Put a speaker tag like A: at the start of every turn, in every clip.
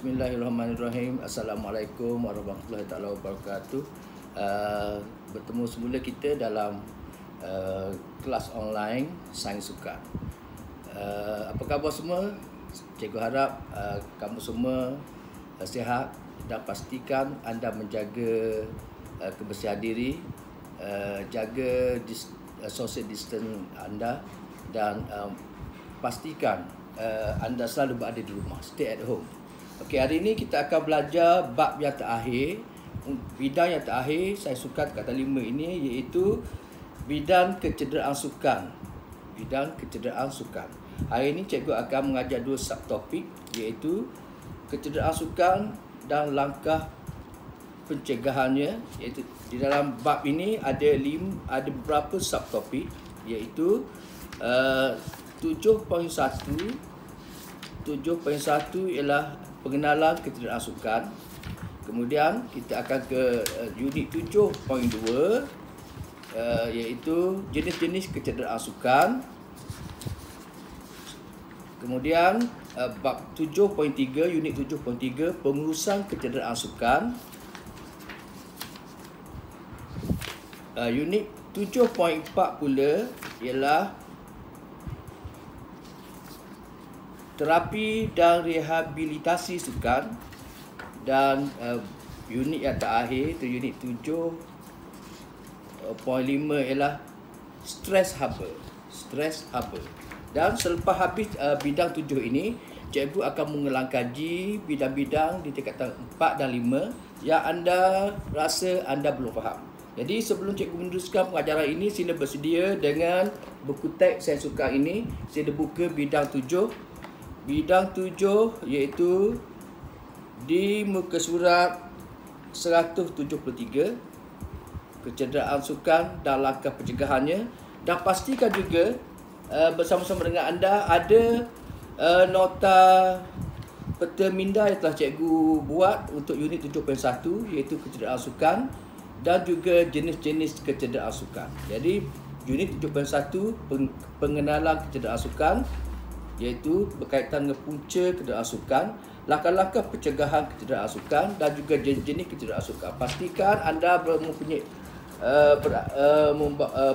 A: Bismillahirrahmanirrahim. Assalamualaikum warahmatullahi taala wabarakatuh. Bertemu semula kita dalam kelas online Sains Sukan. Apa khabar semua? Cikgu harap kamu semua sihat dan pastikan anda menjaga kebersihan diri, jaga social distance anda dan pastikan anda selalu berada di rumah, stay at home. Okey, hari ini kita akan belajar bab yang terakhir, bidang yang terakhir Sains Sukan kata 5 ini, iaitu bidang kecederaan sukan. Bidang kecederaan sukan. Hari ini cikgu akan mengajar 2 subtopik, iaitu kecederaan sukan dan langkah pencegahannya. Iaitu di dalam bab ini ada beberapa subtopik, iaitu 7.1 ialah pengenalan kecederaan sukan. Kemudian kita akan ke unit 7.2 iaitu jenis-jenis kecederaan sukan. Kemudian bab 7.3 unit 7.3 pengurusan kecederaan sukan. Unit 7.4 pula ialah terapi dan rehabilitasi sukan. Dan unit yang terakhir itu unit 7.5 ialah stress harbor. Dan selepas habis bidang 7 ini, cikgu akan mengulang kaji bidang-bidang di tingkatan 4 dan 5 yang anda rasa anda belum faham. Jadi sebelum cikgu meneruskan pengajaran ini, sila bersedia dengan buku teks Sains Sukan ini. Sila buka bidang 7. Bidang 7 iaitu di muka surat 173, kecederaan sukan dan langkah pencegahannya. Dan pastikan juga bersama-sama dengan anda ada nota peta minda yang telah cikgu buat untuk unit 7.1, iaitu kecederaan sukan dan juga jenis-jenis kecederaan sukan. Jadi unit 7.1 pengenalan kecederaan sukan, iaitu berkaitan dengan punca kecederaan sukan, langkah-langkah pencegahan kecederaan sukan dan juga jenis-jenis kecederaan sukan. Pastikan anda mempunyai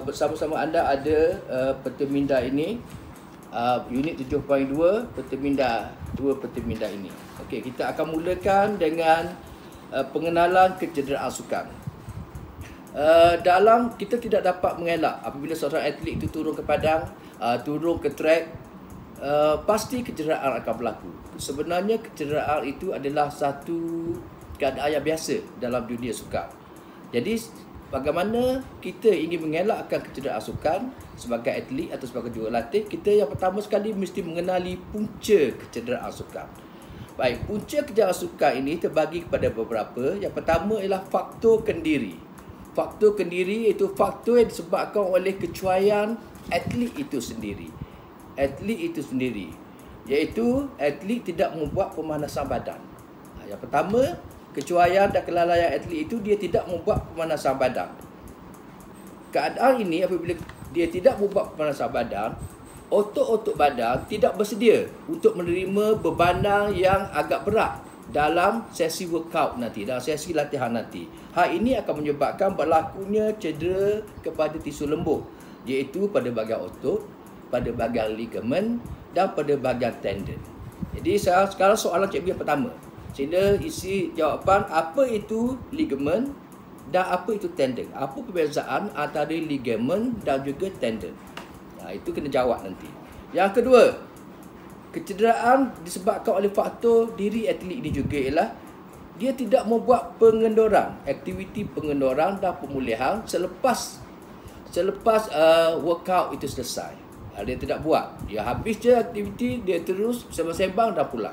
A: bersama-sama anda ada peta minda ini, unit 7.2 peta minda 2 peta minda ini. Okey, kita akan mulakan dengan pengenalan kecederaan sukan. Dalam kita tidak dapat mengelak apabila seorang atlet itu turun ke padang, turun ke track, pasti kecederaan akan berlaku. Sebenarnya kecederaan itu adalah satu keadaan yang biasa dalam dunia sukan. Jadi bagaimana kita ingin mengelakkan kecederaan sukan sebagai atlet atau sebagai jurulatih, kita yang pertama sekali mesti mengenali punca kecederaan sukan. Baik, punca kecederaan sukan ini terbagi kepada beberapa. Yang pertama ialah faktor kendiri. Faktor kendiri iaitu faktor yang disebabkan oleh kecuaian atlet itu sendiri. Iaitu atlet tidak membuat pemanasan badan. Yang pertama, kecuaian dan kelalaian atlet itu dia tidak membuat pemanasan badan. Keadaan ini apabila dia tidak membuat pemanasan badan, otot-otot badan tidak bersedia untuk menerima bebanan yang agak berat dalam sesi workout nanti, dalam sesi latihan nanti. Hal ini akan menyebabkan berlakunya cedera kepada tisu lembut, iaitu pada bahagian otot, pada bahagian ligamen dan pada bahagian tendon. Jadi sekarang soalan cikgu yang pertama. Sila isi jawapan apa itu ligamen dan apa itu tendon. Apa perbezaan antara ligamen dan juga tendon? Itu kena jawab nanti. Yang kedua, kecederaan disebabkan oleh faktor diri atlet ini juga ialah dia tidak membuat pengendoran, aktiviti pengendoran dan pemulihan selepas workout itu selesai. Dia tidak buat. Dia habis je aktiviti, dia terus sembang-sembang dan pulang.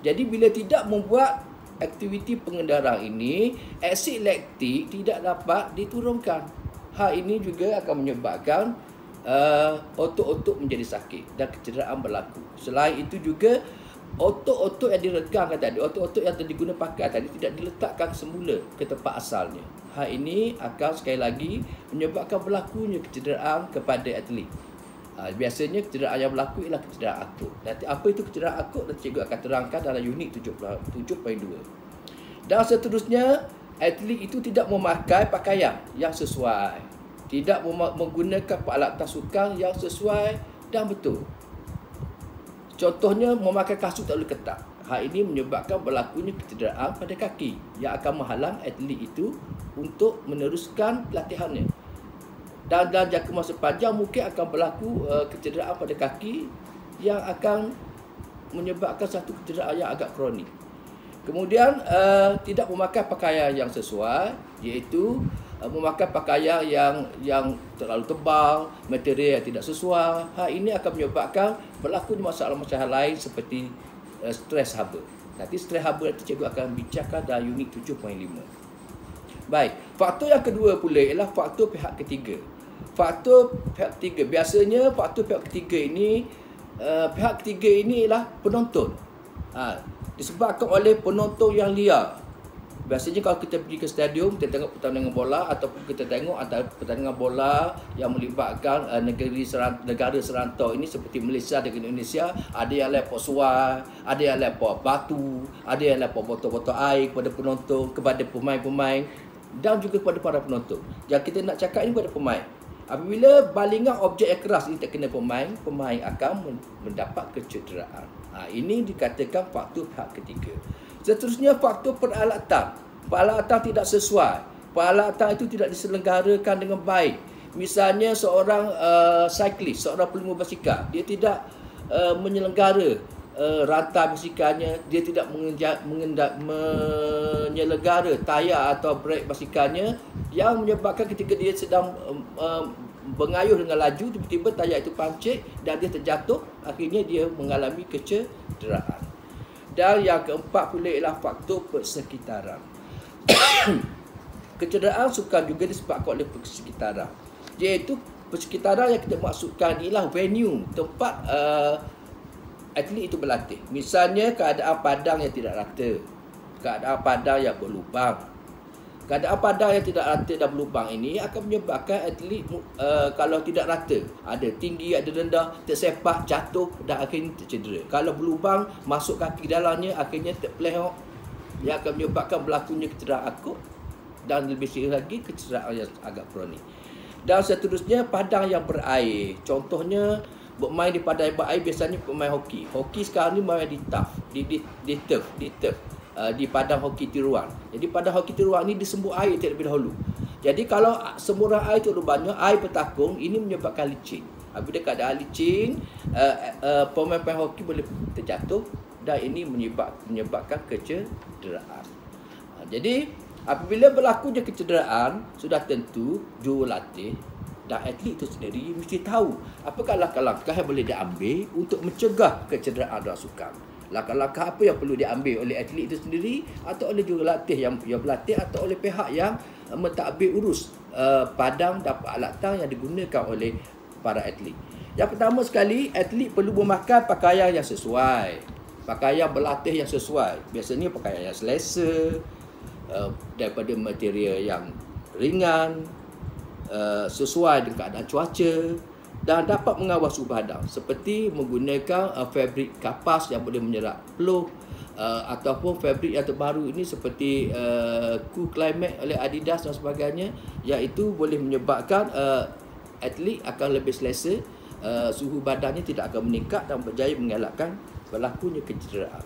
A: Jadi bila tidak membuat aktiviti pengendaraan ini, asid laktik tidak dapat diturunkan. Hal ini juga akan menyebabkan otot-otot menjadi sakit dan kecederaan berlaku. Selain itu juga otot-otot yang diregangkan tadi, otot-otot yang digunakan pakai tadi tidak diletakkan semula ke tempat asalnya. Hal ini akan sekali lagi menyebabkan berlakunya kecederaan kepada atlet. Biasanya kecederaan yang berlaku ialah kecederaan akut. Nanti apa itu kecederaan akut, nanti cikgu akan terangkan dalam unit 7.2. Dan seterusnya, atlet itu tidak memakai pakaian yang sesuai, tidak menggunakan peralatan sukan yang sesuai dan betul. Contohnya, memakai kasut tak boleh ketat. Hal ini menyebabkan berlakunya kecederaan pada kaki yang akan menghalang atlet itu untuk meneruskan pelatihannya. Dan dalam jangka masa panjang mungkin akan berlaku kecederaan pada kaki yang akan menyebabkan satu kecederaan yang agak kronik. Kemudian tidak memakai pakaian yang sesuai, iaitu memakai pakaian yang terlalu tebal, material yang tidak sesuai. Hal ini akan menyebabkan berlaku masalah-masalah lain seperti stres haba. Nanti stres haba nanti cikgu akan bincangkan dalam unit 7.5. Baik, faktor yang kedua pula ialah faktor pihak ketiga. Faktor pihak ketiga, biasanya faktor pihak ketiga ini ialah penonton. Disebabkan oleh penonton yang liar. Biasanya kalau kita pergi ke stadium, kita tengok pertandingan bola ataupun kita tengok antara pertandingan bola yang melibatkan negara serantau ini seperti Malaysia dengan Indonesia, ada yang lempar suai, ada yang lempar batu, ada yang lempar botol-botol air kepada penonton, kepada pemain-pemain dan juga kepada para penonton. Yang kita nak cakap ini kepada pemain. Apabila balingan objek yang keras ini terkena pemain, pemain akan mendapat kecederaan. Ini dikatakan faktor pihak ketiga. Seterusnya, faktor peralatan. Peralatan tidak sesuai. Peralatan itu tidak diselenggarakan dengan baik. Misalnya seorang cyclist, seorang pelumba basikal, dia tidak menyelenggara rantai basikalnya, dia tidak menyelenggara tayar atau brek basikalnya, yang menyebabkan ketika dia sedang mengayuh dengan laju, tiba-tiba tayar itu pancit dan dia terjatuh, akhirnya dia mengalami kecederaan. Dan yang keempat pula ialah faktor persekitaran. Kecederaan sukan juga disebabkan oleh persekitaran, iaitu persekitaran yang kita maksudkan ialah venue, tempat atlet itu berlatih. Misalnya keadaan padang yang tidak rata, keadaan padang yang berlubang. Keadaan padang yang tidak rata dan berlubang ini akan menyebabkan atlet kalau tidak rata, ada tinggi, ada rendah, tersepak, jatuh dan akhirnya tercedera. Kalau berlubang, masuk kaki dalamnya, akhirnya terpelehok, yang akan menyebabkan berlakunya kecederaan akut dan lebih serius lagi kecederaan yang agak kronik. Dan seterusnya, padang yang berair. Contohnya, bermain di padang berair biasanya pemain hoki. Hoki sekarang ni main di turf, di padang hoki tiruan. Jadi padang hoki tiruan ni disembur air terlebih dahulu. Jadi kalau semburan air terlalu banyak, air bertakung, ini menyebabkan licin. Apabila keadaan licin, pemain-pemain hoki boleh terjatuh dan ini menyebabkan kecederaan. Jadi apabila berlakunya kecederaan, sudah tentu jurulatih dan atlet itu sendiri mesti tahu apakah langkah-langkah yang boleh diambil untuk mencegah kecederaan dalam sukan. Langkah-langkah apa yang perlu diambil oleh atlet itu sendiri atau oleh jurulatih yang berlatih atau oleh pihak yang mentadbir urus padang dan peralatan yang digunakan oleh para atlet. Yang pertama sekali, atlet perlu memakai pakaian yang sesuai, pakaian berlatih yang sesuai. Biasanya pakaian yang selesa, daripada material yang ringan, sesuai dengan keadaan cuaca dan dapat mengawal suhu badan, seperti menggunakan fabrik kapas yang boleh menyerap peluh, ataupun fabrik yang terbaru ini seperti Cool Climate oleh Adidas dan sebagainya, iaitu boleh menyebabkan atlet akan lebih selesa, suhu badannya tidak akan meningkat dan berjaya mengelakkan berlakunya kecederaan.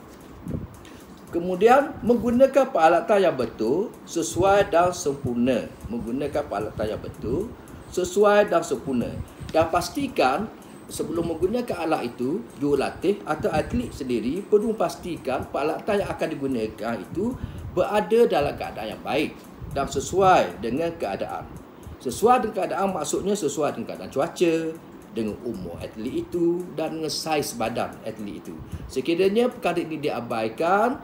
A: Kemudian, menggunakan peralatan yang betul, sesuai dan sempurna. Menggunakan peralatan yang betul, sesuai dan sempurna. Dan pastikan sebelum menggunakan alat itu, jurulatih atau atlet sendiri perlu pastikan peralatan yang akan digunakan itu berada dalam keadaan yang baik dan sesuai dengan keadaan. Sesuai dengan keadaan maksudnya sesuai dengan keadaan cuaca, dengan umur atlet itu dan dengan saiz badan atlet itu. Sekiranya perkara ini diabaikan,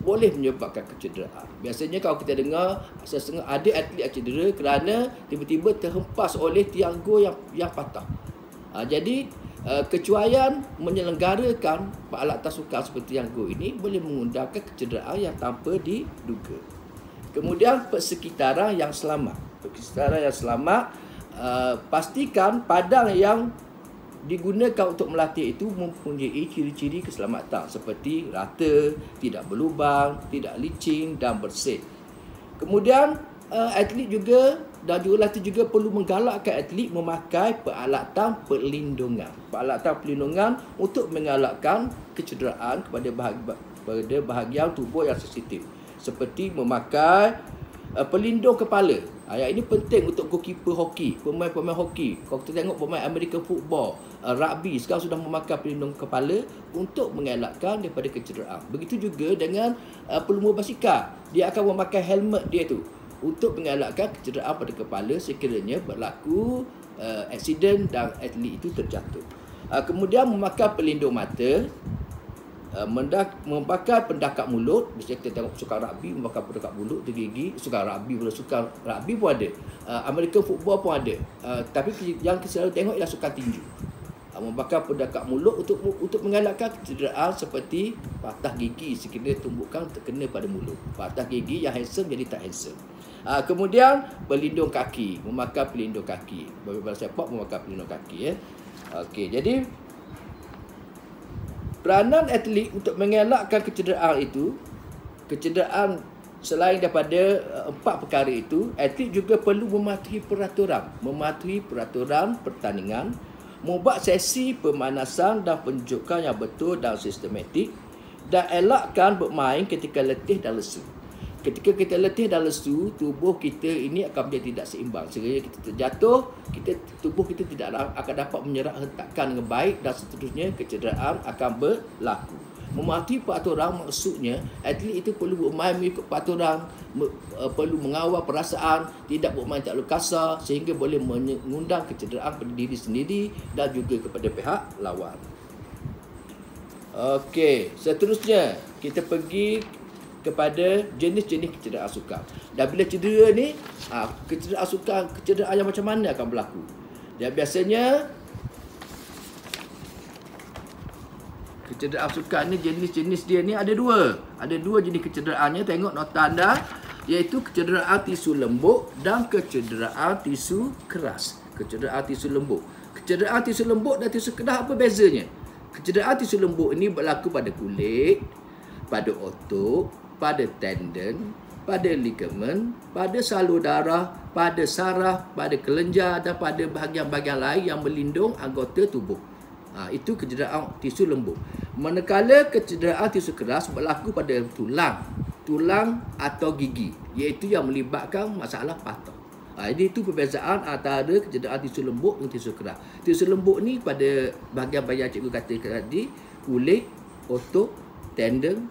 A: boleh menyebabkan kecederaan. Biasanya kalau kita dengar setengah ada atlet yang cedera kerana tiba-tiba terhempas oleh tiang go yang patah. Jadi kecuaian menyelenggarakan peralatan sukan seperti yang go ini boleh mengundangkan kecederaan yang tanpa diduga. Kemudian persekitaran yang selamat. Persekitaran yang selamat, pastikan padang yang digunakan untuk melatih itu mempunyai ciri-ciri keselamatan seperti rata, tidak berlubang, tidak licin dan bersih. Kemudian atlet juga dan jurulatih juga perlu menggalakkan atlet memakai peralatan perlindungan. Peralatan perlindungan untuk mengelakkan kecederaan kepada bahagian tubuh yang sensitif. Seperti memakai pelindung kepala. Yang ini penting untuk goalkeeper hoki, pemain-pemain hoki. Kalau kita tengok pemain American football, rugby sekarang sudah memakai pelindung kepala untuk mengelakkan daripada kecederaan. Begitu juga dengan pelumba basikal. Dia akan memakai helmet dia tu untuk mengelakkan kecederaan pada kepala sekiranya berlaku aksiden dan atlet itu terjatuh. Kemudian memakai pelindung mata, memakai pendekat mulut. Misalnya kita tengok sukan rugby memakai pendekat mulut untuk gigi. Sukan rugby pun ada, American football pun ada, tapi yang kita selalu tengok ialah sukan tinju. Memakai pendekat mulut untuk mengelakkan kecederaan seperti patah gigi sekiranya tumbukan terkena pada mulut. Patah gigi yang handsome jadi tak handsome. Kemudian pelindung kaki, memakai pelindung kaki. Bola sepak memakai pelindung kaki. Okey, jadi peranan atlet untuk mengelakkan kecederaan itu, kecederaan selain daripada 4 perkara itu, atlet juga perlu mematuhi peraturan pertandingan, membuat sesi pemanasan dan penunjukan yang betul dan sistematik, dan elakkan bermain ketika letih dan lesu. Ketika kita letih dan lesu, tubuh kita ini akan menjadi tidak seimbang. Sekiranya kita terjatuh, tubuh kita tidak akan dapat menyerap hentakan dengan baik dan seterusnya kecederaan akan berlaku. Mematuhi peraturan maksudnya atlet itu perlu bermain mengikut peraturan, perlu mengawal perasaan, tidak bermain terlalu kasar sehingga boleh mengundang kecederaan pada diri sendiri dan juga kepada pihak lawan. Okey, seterusnya kita pergi kepada jenis-jenis kecederaan sukan. Dan bila cedera ni, kecederaan yang macam mana akan berlaku? Dan biasanya kecederaan sukan ni, jenis-jenis dia ni ada dua. Ada dua jenis kecederaannya. Tengok nota anda, iaitu kecederaan tisu lembut dan kecederaan tisu keras. Kecederaan tisu lembut. Kecederaan tisu lembut dan tisu keras, apa bezanya? Kecederaan tisu lembut ini berlaku pada kulit, pada otot, pada tendon, pada ligamen, pada salur darah, pada saraf, pada kelenjar dan pada bahagian-bahagian lain yang melindung anggota tubuh. Itu kecederaan tisu lembut. Manakala kecederaan tisu keras berlaku pada tulang atau gigi, iaitu yang melibatkan masalah patah. Jadi itu perbezaan antara kecederaan tisu lembut dan tisu keras. Tisu lembut ni pada bahagian-bahagian cikgu katakan tadi, kulit, otot, tendon,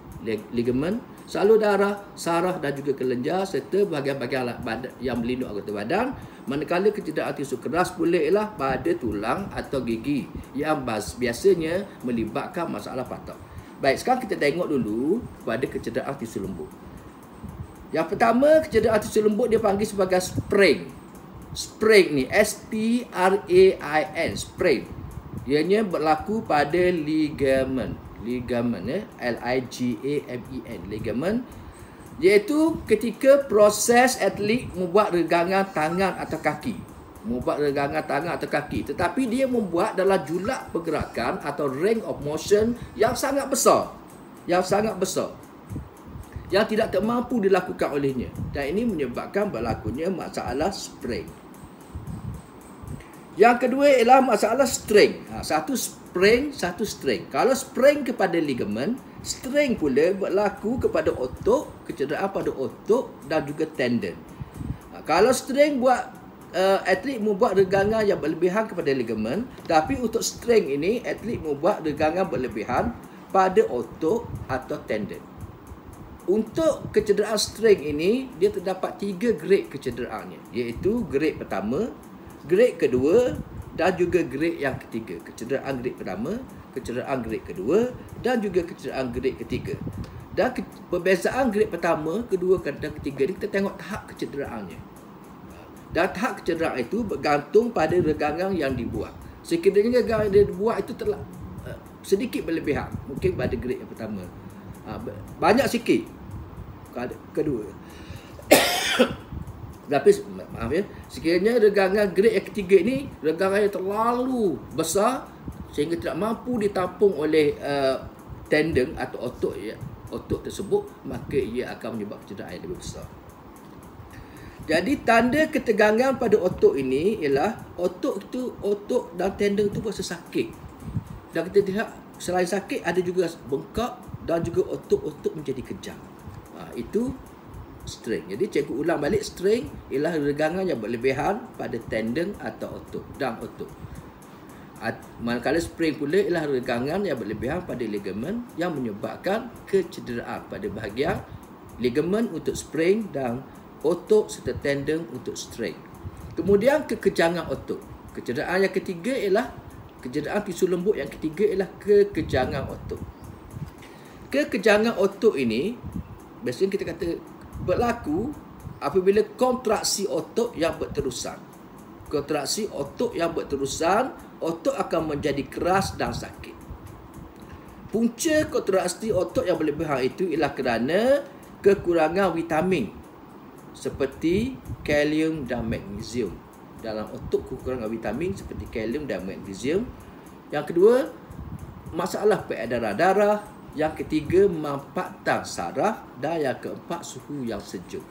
A: ligamen, salur darah, saraf dan juga kelenjar serta bahagian-bahagian yang melindung anggota badan. Manakala kecederaan tisu keras pula ialah pada tulang atau gigi yang biasanya melibatkan masalah patah. Baik, sekarang kita tengok dulu pada kecederaan tisu lembut. Yang pertama, kecederaan tisu lembut dia panggil sebagai sprain. Sprain ni S-P-R-A-I-N, sprain. Ianya berlaku pada ligamen, L-I-G-A-M-E-N, ligamen, iaitu ketika proses atlet membuat regangan tangan atau kaki. Tetapi dia membuat dalam julak pergerakan atau range of motion yang sangat besar. Yang tidak termampu dilakukan olehnya. Dan ini menyebabkan berlakunya masalah sprain. Yang kedua ialah masalah strain. Satu sprain, satu strain. Kalau sprain kepada ligamen, strain pula berlaku kepada otot, kecederaan pada otot dan juga tendon. Kalau strain buat atlet membuat regangan yang berlebihan kepada ligamen, tapi untuk strain ini atlet membuat regangan berlebihan pada otot atau tendon. Untuk kecederaan strain ini, dia terdapat 3 grade kecederaannya, iaitu grade pertama, grade kedua dan juga grade yang ketiga. Kecederaan grade pertama, kecederaan grade kedua dan juga kecederaan grade ketiga. Dan perbezaan grade pertama, kedua dan ketiga ni kita tengok tahap kecederaannya. Dan tahap kecederaan itu bergantung pada regangan yang dibuat. Sekiranya regangan yang dibuat itu telah sedikit berlebihan, mungkin pada grade yang pertama, banyak sikit kedua. Lapis, maaf ya, sekiranya regangan grade yang ketiga ini regangan yang terlalu besar sehingga tidak mampu ditampung oleh tendon atau otot tersebut, maka ia akan menyebabkan cederaan yang lebih besar. Jadi tanda ketegangan pada otot ini ialah otot dan tendon itu berasa sakit. Dan kita lihat selain sakit ada juga bengkak dan juga otot menjadi kejang. Itu strain. Jadi cikgu ulang balik, strain ialah regangan yang berlebihan pada tendon atau otot dan otot. Manakala sprain pula ialah regangan yang berlebihan pada ligamen yang menyebabkan kecederaan pada bahagian ligamen untuk sprain dan otot serta tendon untuk strain. Kemudian kekejangan otot. Kecederaan yang ketiga ialah kecederaan tisu lembut yang ketiga ialah kekejangan otot. Kekejangan otot ini biasanya kita kata berlaku apabila kontraksi otot yang berterusan. Kontraksi otot yang berterusan, otot akan menjadi keras dan sakit. Punca kontraksi otot yang berlebihan itu ialah kerana kekurangan vitamin seperti kalium dan magnesium. Dalam otot kekurangan vitamin seperti kalium dan magnesium. Yang kedua, masalah peredaran darah. Yang ketiga, mampatan saraf. Dan yang keempat, suhu yang sejuk.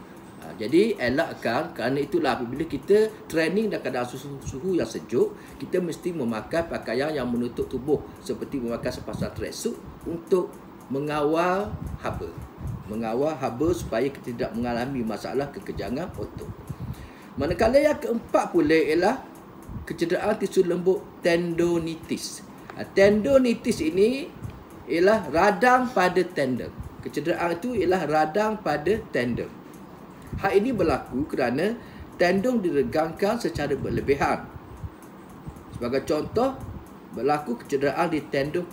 A: Jadi elakkan, kerana itulah apabila kita training dan keadaan suhu yang sejuk, kita mesti memakai pakaian yang menutup tubuh seperti memakai sepasang tracksuit untuk mengawal haba. Mengawal haba supaya kita tidak mengalami masalah kekejangan otot. Manakala yang keempat pula ialah kecederaan tisu lembut tendonitis. Tendonitis ini ialah radang pada tendon. Kecederaan itu ialah radang pada tendon. Hal ini berlaku kerana tendon diregangkan secara berlebihan. Sebagai contoh, berlaku kecederaan di tendon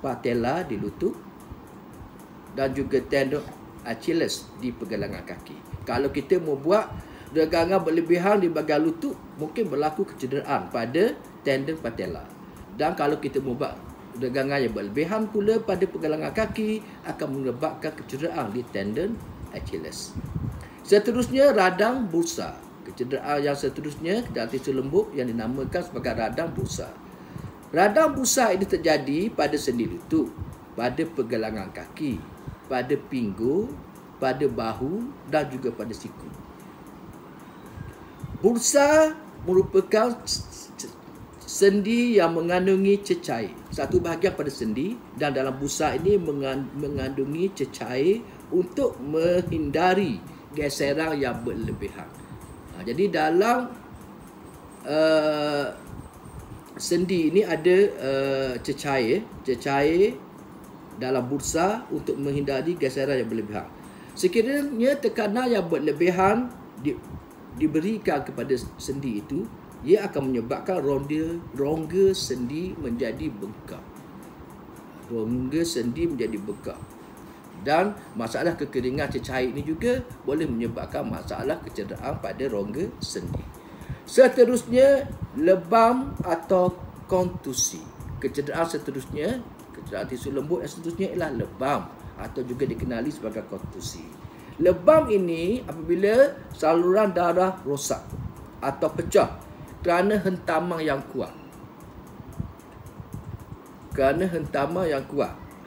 A: patella di lutut dan juga tendon Achilles di pergelangan kaki. Kalau kita membuat regangan berlebihan di bahagian lutut, mungkin berlaku kecederaan pada tendon patella. Dan kalau kita membuat regangan yang berlebihan pula pada pergelangan kaki, akan menyebabkan kecederaan di tendon Achilles. Seterusnya, radang bursa. Kecederaan yang seterusnya dalam tisu lembut yang dinamakan sebagai radang bursa. Radang bursa ini terjadi pada sendi lutut, pada pergelangan kaki, pada pinggul, pada bahu dan juga pada siku. Bursa merupakan sendi yang mengandungi cecair. Satu bahagian pada sendi, dan dalam bursa ini mengandungi cecair untuk menghindari geseran yang berlebihan. Jadi dalam sendi ini ada cecair dalam bursa untuk menghindari geseran yang berlebihan. Sekiranya tekanan yang berlebihan diberikan kepada sendi itu, ia akan menyebabkan rongga sendi menjadi bengkak. Rongga sendi menjadi bengkak. Dan masalah kekeringan cecair ini juga boleh menyebabkan masalah kecederaan pada rongga sendi. Seterusnya, lebam atau kontusi. Kecederaan seterusnya, kecederaan tisu lembut yang seterusnya ialah lebam atau juga dikenali sebagai kontusi. Lebam ini apabila saluran darah rosak atau pecah kerana hentaman yang kuat.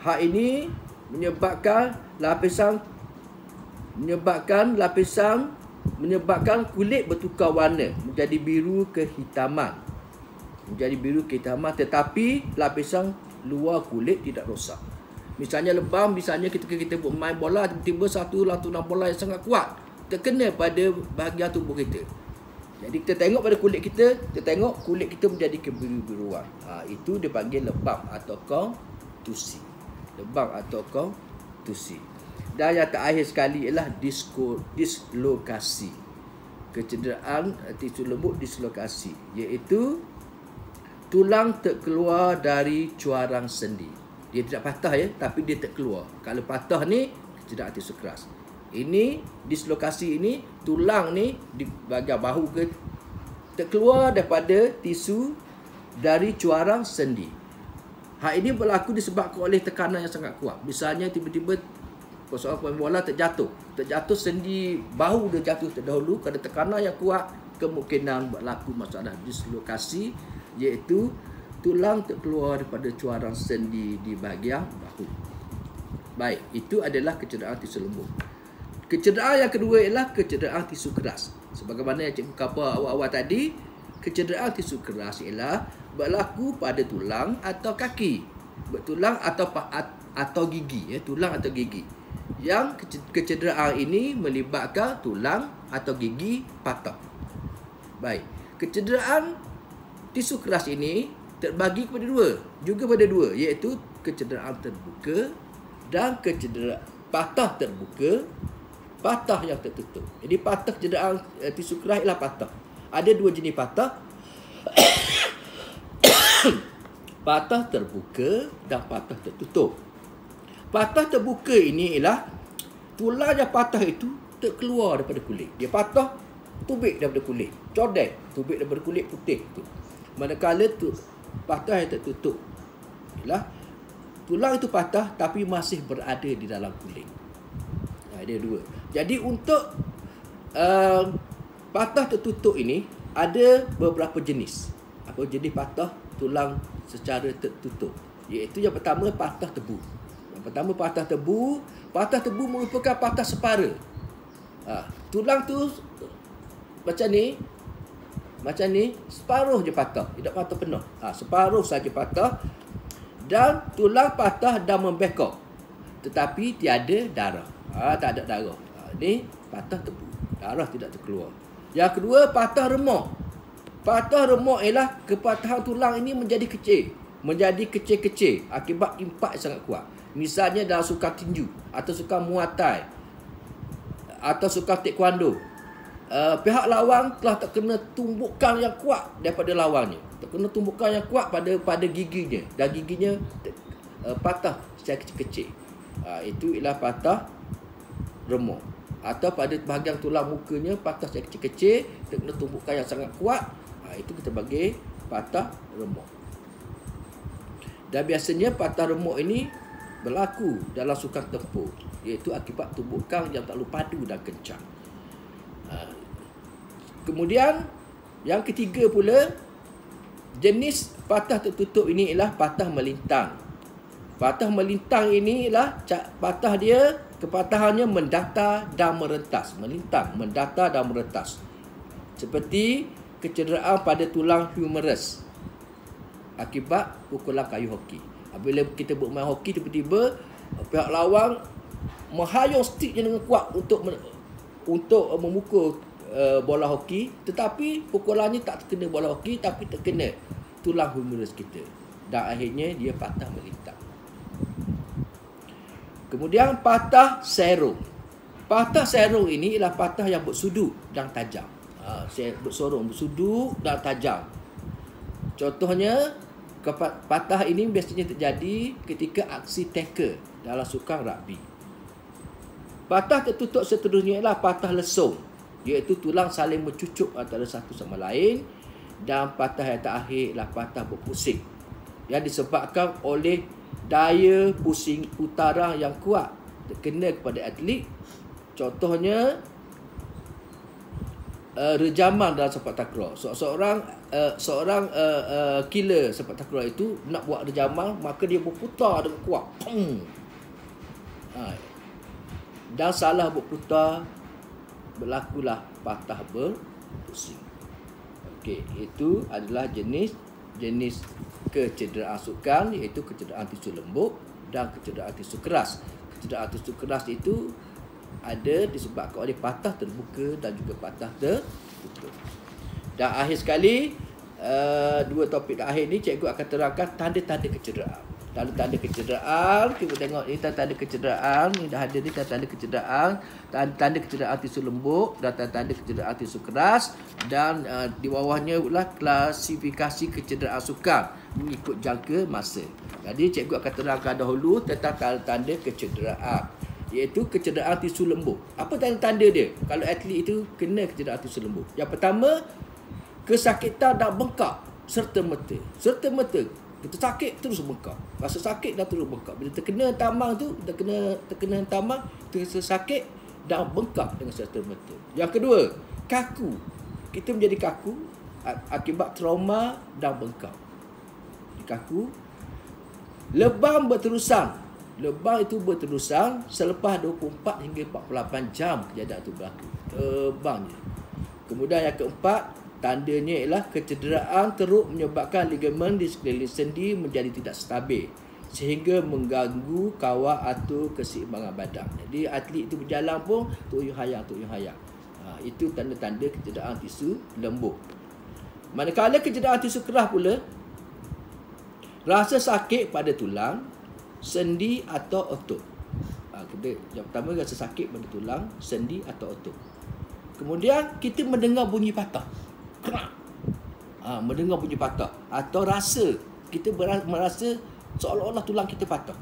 A: Hal ini menyebabkan kulit bertukar warna menjadi biru kehitaman. Tetapi lapisan luar kulit tidak rosak. Misalnya lebam, misalnya ketika kita bermain bola, tiba-tiba satu lantunan bola yang sangat kuat terkena pada bahagian tubuh kita. Jadi kita tengok pada kulit kita, kulit kita menjadi kebiru-biruan. Itu dipanggil lebam atau kontusi. Dan yang terakhir sekali ialah dislokasi. Kecederaan tisu lembut dislokasi, iaitu tulang terkeluar dari cuarang sendi. Dia tidak patah ya, tapi dia terkeluar. Kalau patah ni kecederaan tisu keras. Ini dislokasi ini, tulang ni di bahagian bahu ke terkeluar daripada tisu dari cuarang sendi. Hal ini berlaku disebabkan oleh tekanan yang sangat kuat. Misalnya tiba-tiba Seorang pemain bola terjatuh sendi bahu dia jatuh terdahulu, kerana tekanan yang kuat, kemungkinan berlaku masalah dislokasi, iaitu tulang terkeluar daripada cuaran sendi di bahagian bahu. Baik, itu adalah kecederaan tisu lembut. Kecederaan yang kedua ialah kecederaan tisu keras. Sebagaimana yang cikgu cover awal-awal tadi, kecederaan tisu keras ialah berlaku pada tulang atau kaki, tulang atau gigi, tulang atau gigi. Yang kecederaan ini melibatkan tulang atau gigi patah. Baik, kecederaan tisu keras ini terbagi kepada dua, iaitu kecederaan terbuka dan kecederaan patah terbuka, patah yang tertutup. Jadi patah kecederaan tisu keras ialah patah. Ada dua jenis patah. Patah terbuka dan patah tertutup. Patah terbuka ini ialah tulang yang patah itu terkeluar daripada kulit. Dia patah, tubik daripada kulit, codek, tubik daripada kulit putih tu. Manakala patah yang tertutup ialah tulang itu patah tapi masih berada di dalam kulit. Ada dua. Jadi untuk patah tertutup ini ada beberapa jenis. Apa jenis patah tulang secara tertutup? Iaitu yang pertama patah tebu. Patah tebu merupakan patah separa. Tulang tu macam ni, separuh je patah, tidak patah penuh. Separuh saja patah, dan tulang patah dan membekok, tetapi tiada darah. Tak ada darah. Ini patah tebu, darah tidak terkeluar. Yang kedua, patah remuk. Patah remuk ialah kepatahan tulang ini menjadi kecil-kecil akibat impak sangat kuat. Misalnya dalam sukan tinju atau sukan muay thai atau sukan taekwondo, pihak lawan telah terkena tumbukan yang kuat daripada lawannya, terkena tumbukan yang kuat pada giginya, dan giginya patah secara kecil-kecil. Itu ialah patah remuk. Atau pada bahagian tulang mukanya patah secara kecil-kecil, terkena tumbukan yang sangat kuat, itu kita bagi patah remuk. Dan biasanya patah remuk ini berlaku dalam sukan tempur, iaitu akibat tumbukan yang tak padu dan kencang. Kemudian yang ketiga pula, jenis patah tertutup ini ialah patah melintang. Patah melintang ini ialah patah dia, kepatahannya mendatar dan merentas. Melintang, mendatar dan merentas. Seperti kecederaan pada tulang humerus akibat pukulan kayu hoki. Bila kita bermain hoki, tiba-tiba pihak lawan menghayung stiknya dengan kuat untuk memukul bola hoki, tetapi pukulannya tak terkena bola hoki, tapi terkena tulang humerus kita, dan akhirnya dia patah melintang. Kemudian patah serong. Patah serong ini ialah patah yang bersudut dan tajam. Bersudut dan tajam. Contohnya, patah ini biasanya terjadi ketika aksi tackle dalam sukan rugby. Patah tertutup seterusnya ialah patah lesung, iaitu tulang saling mencucuk antara satu sama lain. Dan patah yang terakhir ialah patah berpusing, yang disebabkan oleh daya pusing utara yang kuat terkena kepada atlet. Contohnya, rejaman dalam sepak takraw. Seorang killer sepak takraw itu nak buat rejaman, maka dia berputar dengan kuat. Dan salah berputar, berlakulah patah berpusing. Okey, itu adalah jenis kecederaan sukan, iaitu kecederaan tisu lembut dan kecederaan tisu keras. Kecederaan tisu keras itu ada disebabkan oleh patah terbuka dan juga patah tertutup. Dan akhir sekali, dua topik akhir ni cikgu akan terangkan tanda-tanda kecederaan. Tanda-tanda kecederaan, kita tengok ni tanda-tanda kecederaan, ni dah ada ni tanda-tanda kecederaan, tanda-tanda kecederaan tisu lembut dan tanda-tanda kecederaan tisu keras, dan di bawahnya pula klasifikasi kecederaan sukan mengikut jangka masa. Jadi cikgu akan terangkan dahulu tentang tanda-tanda kecederaan, iaitu kecederaan tisu lembut. Apa tanda-tanda dia kalau atlet itu kena kecederaan tisu lembut? Yang pertama, kesakitan dan bengkak serta merta. Kita sakit terus bengkak. Rasa sakit dah terus bengkak. Bila terkena tambang tu, terkena tambang, terasa sakit dan bengkak dengan serta-merta. Yang kedua, kaku. Kita menjadi kaku akibat trauma dan bengkak. Kaku. Lebam berterusan. Lebam itu berterusan selepas 24 hingga 48 jam kejadian itu berlaku. Terbang je. Kemudian yang keempat, tandanya ialah kecederaan teruk menyebabkan ligamen di sekeliling sendi menjadi tidak stabil sehingga mengganggu kawat atau keseimbangan badan. Jadi atlet itu berjalan pun tuyuh-hayang. Itu tanda-tanda kecederaan tisu lembut. Manakala kecederaan tisu keras pula, rasa sakit pada tulang, sendi atau otot. Yang pertama, rasa sakit pada tulang, sendi atau otot. Kemudian kita mendengar bunyi patah. Mendengar bunyi patah. Atau rasa, kita merasa seolah-olah tulang kita patah.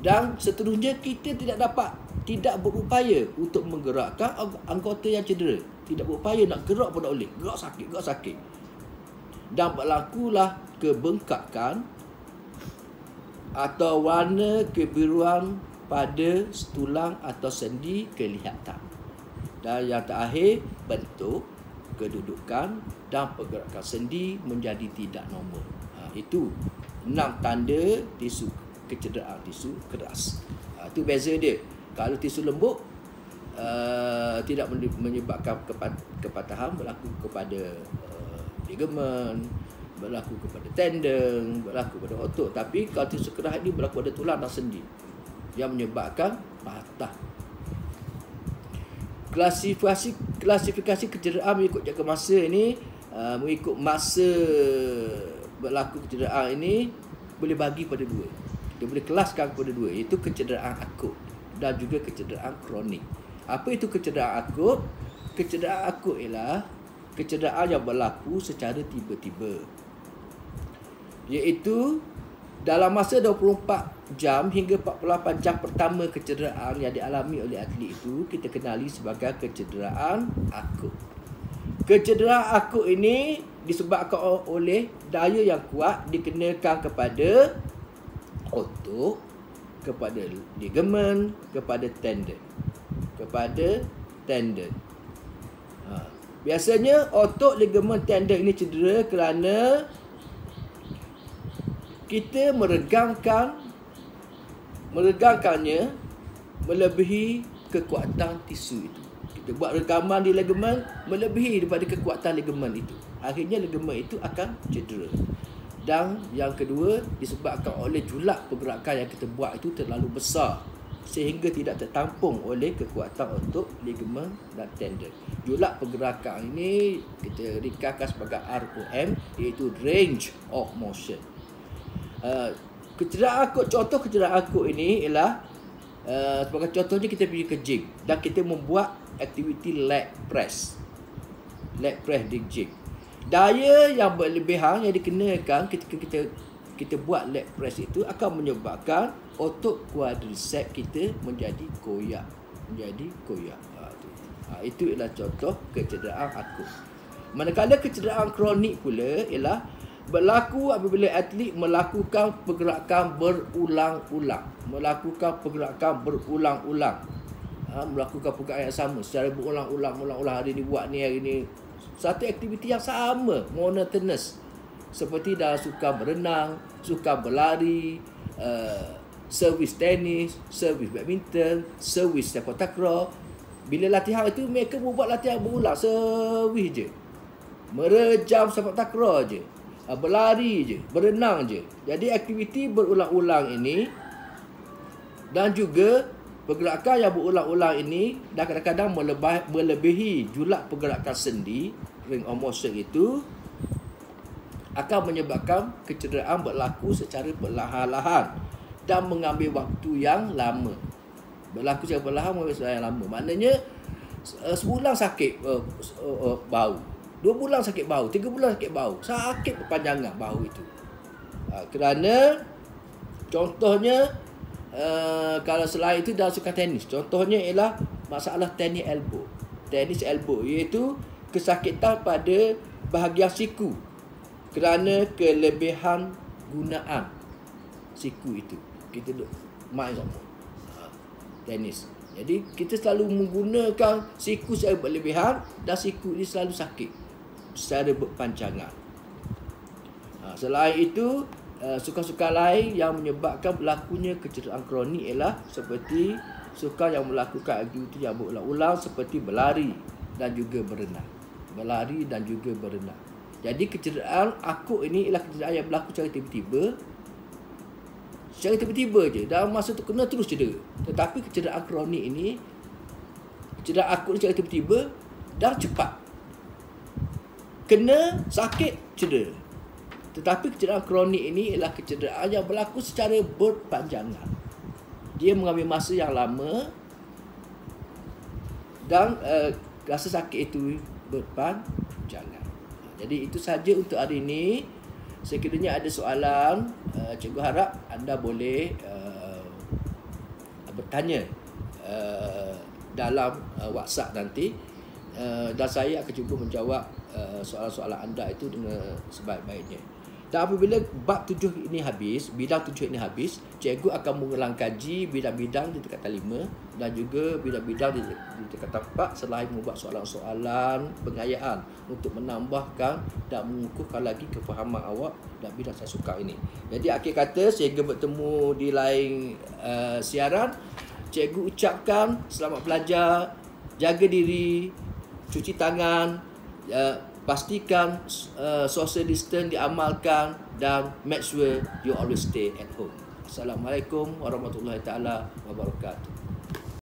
A: Dan seterusnya, kita tidak berupaya untuk menggerakkan anggota yang cedera. Tidak berupaya nak gerak pun tak boleh. Gerak sakit. Dan berlakulah kebengkakan atau warna kebiruan pada tulang atau sendi kelihatan. Dan yang terakhir, bentuk, kedudukan dan pergerakan sendi menjadi tidak normal. Itu 6 tanda tisu kecederaan tisu keras. Itu beza dia. Kalau tisu lembut tidak menyebabkan kepatahan, berlaku kepada ligamen, berlaku kepada tendon, berlaku pada otot. Tapi kalau tisu keras ini berlaku pada tulang dan sendi yang menyebabkan patah. Klasifikasi kecederaan mengikut jangka masa ini, mengikut masa berlaku kecederaan ini boleh bagi pada dua. Kita boleh kelaskan kepada dua, iaitu kecederaan akut dan juga kecederaan kronik. Apa itu kecederaan akut? Kecederaan akut ialah kecederaan yang berlaku secara tiba-tiba, iaitu dalam masa 24 jam hingga 48 jam pertama kecederaan yang dialami oleh atlet itu kita kenali sebagai kecederaan akut. Kecederaan akut ini disebabkan oleh daya yang kuat dikenakan kepada otot, kepada ligamen, kepada tendon. Biasanya otot, ligamen, tendon ini cedera kerana kita meregangkannya melebihi kekuatan tisu itu. Kita buat regaman di ligamen melebihi daripada kekuatan ligamen itu. Akhirnya ligamen itu akan cedera. Dan yang kedua, disebabkan oleh julak pergerakan yang kita buat itu terlalu besar sehingga tidak tertampung oleh kekuatan otot, ligamen dan tendon. Julak pergerakan ini kita ringkaskan sebagai ROM, iaitu range of motion. Kecederaan akut, contoh kecederaan akut ini ialah sebagai contohnya kita pergi ke gym dan kita membuat aktiviti leg press di gym. Daya yang berlebihan yang dikenakan ketika kita buat leg press itu akan menyebabkan otot quadriceps kita menjadi koyak. Itu ialah contoh kecederaan akut. Manakala kecederaan kronik pula ialah berlaku apabila atlet melakukan pergerakan berulang-ulang. Melakukan pergerakan yang sama secara berulang-ulang. Hari ni buat ni, hari ni. Satu aktiviti yang sama, monotonous. Seperti dalam sukan berenang, sukan berlari, servis tenis, servis badminton, servis sepak takraw. Bila latihan itu, mereka membuat latihan berulang. Servis je. Merejam sepak takraw je. Berlari je, berenang je. Jadi aktiviti berulang-ulang ini dan juga pergerakan yang berulang-ulang ini dan kadang-kadang melebihi julak pergerakan sendi, range of motion itu akan menyebabkan kecederaan berlaku secara perlahan-lahan dan mengambil waktu yang lama. Maknanya sebulan sakit bau, 2 bulan sakit bau, 3 bulan sakit bau, sakit berpanjangan bau itu. Kerana contohnya kalau selain itu dalam sukan tenis, contohnya ialah masalah tenis elbow, iaitu kesakitan pada bahagian siku kerana kelebihan gunaan siku itu. Kita duk main sama tenis. Jadi kita selalu menggunakan siku secara berlebihan dan siku ini selalu sakit secara berpanjangan. Selain itu, sukan-sukan lain yang menyebabkan berlakunya kecederaan kronik ialah seperti sukan yang melakukan aktiviti yang berulang-ulang seperti berlari dan juga berenang. Berlari dan juga berenang. Jadi kecederaan akut ini ialah kecederaan yang berlaku secara tiba-tiba. Secara tiba-tiba je, dalam masa tu kena terus cedera. Tetapi kecederaan kronik ini, kecederaan akut secara tiba-tiba dan cepat. Kena, sakit, cedera. Tetapi kecederaan kronik ini ialah kecederaan yang berlaku secara berpanjangan. Dia mengambil masa yang lama dan rasa sakit itu berpanjangan. Jadi itu sahaja untuk hari ini. Sekiranya ada soalan, cikgu harap anda boleh bertanya dalam WhatsApp nanti, dan saya akan cuba menjawab soalan-soalan anda itu dengan sebaik-baiknya. Dan apabila bab 7 ini habis, bidang 7 ini habis, cikgu akan mengulang kaji bidang-bidang di tingkatan 5 dan juga bidang-bidang di tingkatan 4 selain membuat soalan-soalan pengayaan untuk menambahkan dan mengukuhkan lagi kefahaman awak dan bidang saya suka ini. Jadi akhir kata, sehingga bertemu di lain siaran, cikgu ucapkan selamat belajar, jaga diri, cuci tangan, pastikan social distance diamalkan dan make sure you always stay at home. Assalamualaikum warahmatullahi taala wabarakatuh.